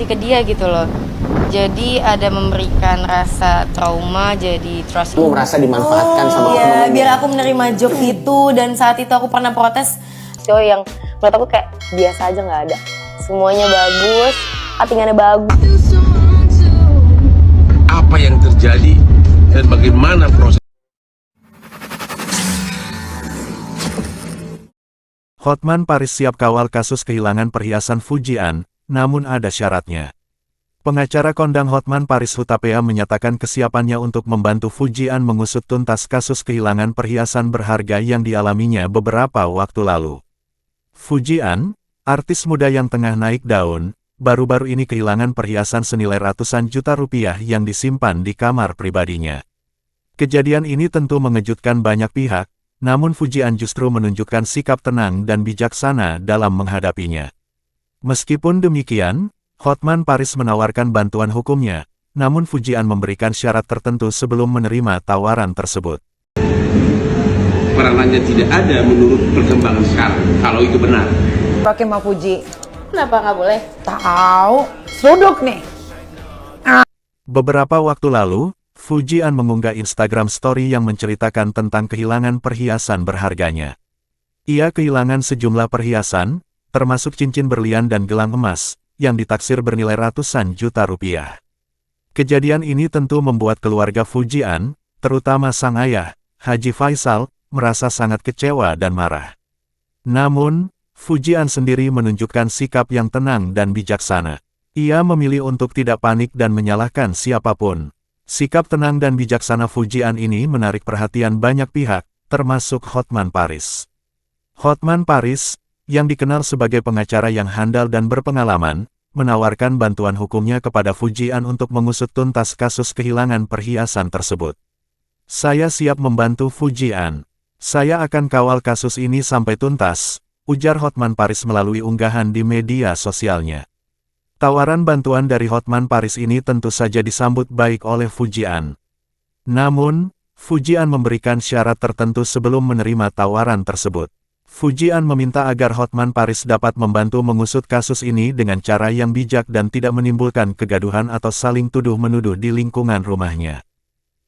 ke dia gitu loh. Jadi ada memberikan rasa trauma, jadi trust. Kamu merasa dimanfaatkan sama Iya, temen-temen? biar aku menerima job itu. Dan saat itu aku pernah protes. Cowok yang menurut aku kayak biasa aja, nggak ada. Semuanya bagus, cuttingannya bagus. Apa yang terjadi dan bagaimana proses. Hotman Paris siap kawal kasus kehilangan perhiasan Fujian, namun ada syaratnya. Pengacara kondang Hotman Paris Hutapea menyatakan kesiapannya untuk membantu Fujian mengusut tuntas kasus kehilangan perhiasan berharga yang dialaminya beberapa waktu lalu. Fujian, artis muda yang tengah naik daun, baru-baru ini kehilangan perhiasan senilai ratusan juta rupiah yang disimpan di kamar pribadinya. Kejadian ini tentu mengejutkan banyak pihak, namun Fujian justru menunjukkan sikap tenang dan bijaksana dalam menghadapinya. Meskipun demikian, Hotman Paris menawarkan bantuan hukumnya, namun Fujian memberikan syarat tertentu sebelum menerima tawaran tersebut. Peranannya tidak ada menurut perkembangan sekarang, kalau itu benar. Pakai Ma Fuji. Kenapa nggak boleh? Tahu, suduk nih. Beberapa waktu lalu, Fujian mengunggah Instagram Story yang menceritakan tentang kehilangan perhiasan berharganya. Ia kehilangan sejumlah perhiasan, termasuk cincin berlian dan gelang emas, yang ditaksir bernilai ratusan juta rupiah. Kejadian ini tentu membuat keluarga Fujian, terutama sang ayah, Haji Faisal, merasa sangat kecewa dan marah. Namun, Fujian sendiri menunjukkan sikap yang tenang dan bijaksana. Ia memilih untuk tidak panik dan menyalahkan siapapun. Sikap tenang dan bijaksana Fujian ini menarik perhatian banyak pihak, termasuk Hotman Paris. Hotman Paris, yang dikenal sebagai pengacara yang handal dan berpengalaman, menawarkan bantuan hukumnya kepada Fujian untuk mengusut tuntas kasus kehilangan perhiasan tersebut. Saya siap membantu Fujian. Saya akan kawal kasus ini sampai tuntas, ujar Hotman Paris melalui unggahan di media sosialnya. Tawaran bantuan dari Hotman Paris ini tentu saja disambut baik oleh Fujian. Namun, Fujian memberikan syarat tertentu sebelum menerima tawaran tersebut. Fujian meminta agar Hotman Paris dapat membantu mengusut kasus ini dengan cara yang bijak dan tidak menimbulkan kegaduhan atau saling tuduh-menuduh di lingkungan rumahnya.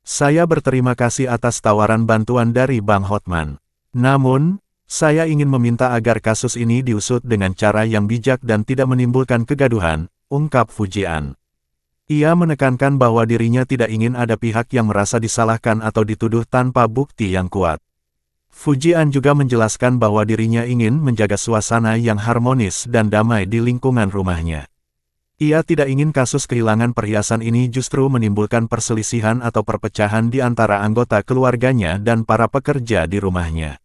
Saya berterima kasih atas tawaran bantuan dari Bang Hotman. Namun, saya ingin meminta agar kasus ini diusut dengan cara yang bijak dan tidak menimbulkan kegaduhan, ungkap Fujian. Ia menekankan bahwa dirinya tidak ingin ada pihak yang merasa disalahkan atau dituduh tanpa bukti yang kuat. Fujian juga menjelaskan bahwa dirinya ingin menjaga suasana yang harmonis dan damai di lingkungan rumahnya. Ia tidak ingin kasus kehilangan perhiasan ini justru menimbulkan perselisihan atau perpecahan di antara anggota keluarganya dan para pekerja di rumahnya.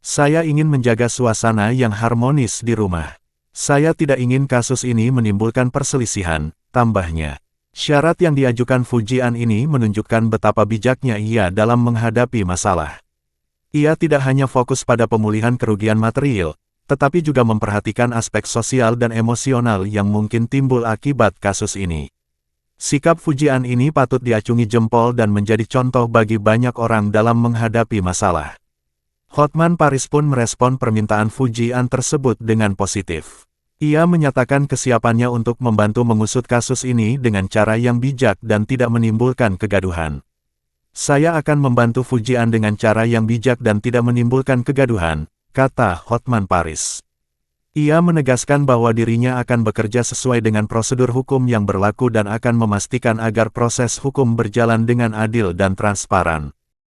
Saya ingin menjaga suasana yang harmonis di rumah. Saya tidak ingin kasus ini menimbulkan perselisihan, tambahnya. Syarat yang diajukan Fujian ini menunjukkan betapa bijaknya ia dalam menghadapi masalah. Ia tidak hanya fokus pada pemulihan kerugian material, tetapi juga memperhatikan aspek sosial dan emosional yang mungkin timbul akibat kasus ini. Sikap Fujian ini patut diacungi jempol dan menjadi contoh bagi banyak orang dalam menghadapi masalah. Hotman Paris pun merespon permintaan Fujian tersebut dengan positif. Ia menyatakan kesiapannya untuk membantu mengusut kasus ini dengan cara yang bijak dan tidak menimbulkan kegaduhan. Saya akan membantu Fujian dengan cara yang bijak dan tidak menimbulkan kegaduhan, kata Hotman Paris. Ia menegaskan bahwa dirinya akan bekerja sesuai dengan prosedur hukum yang berlaku dan akan memastikan agar proses hukum berjalan dengan adil dan transparan.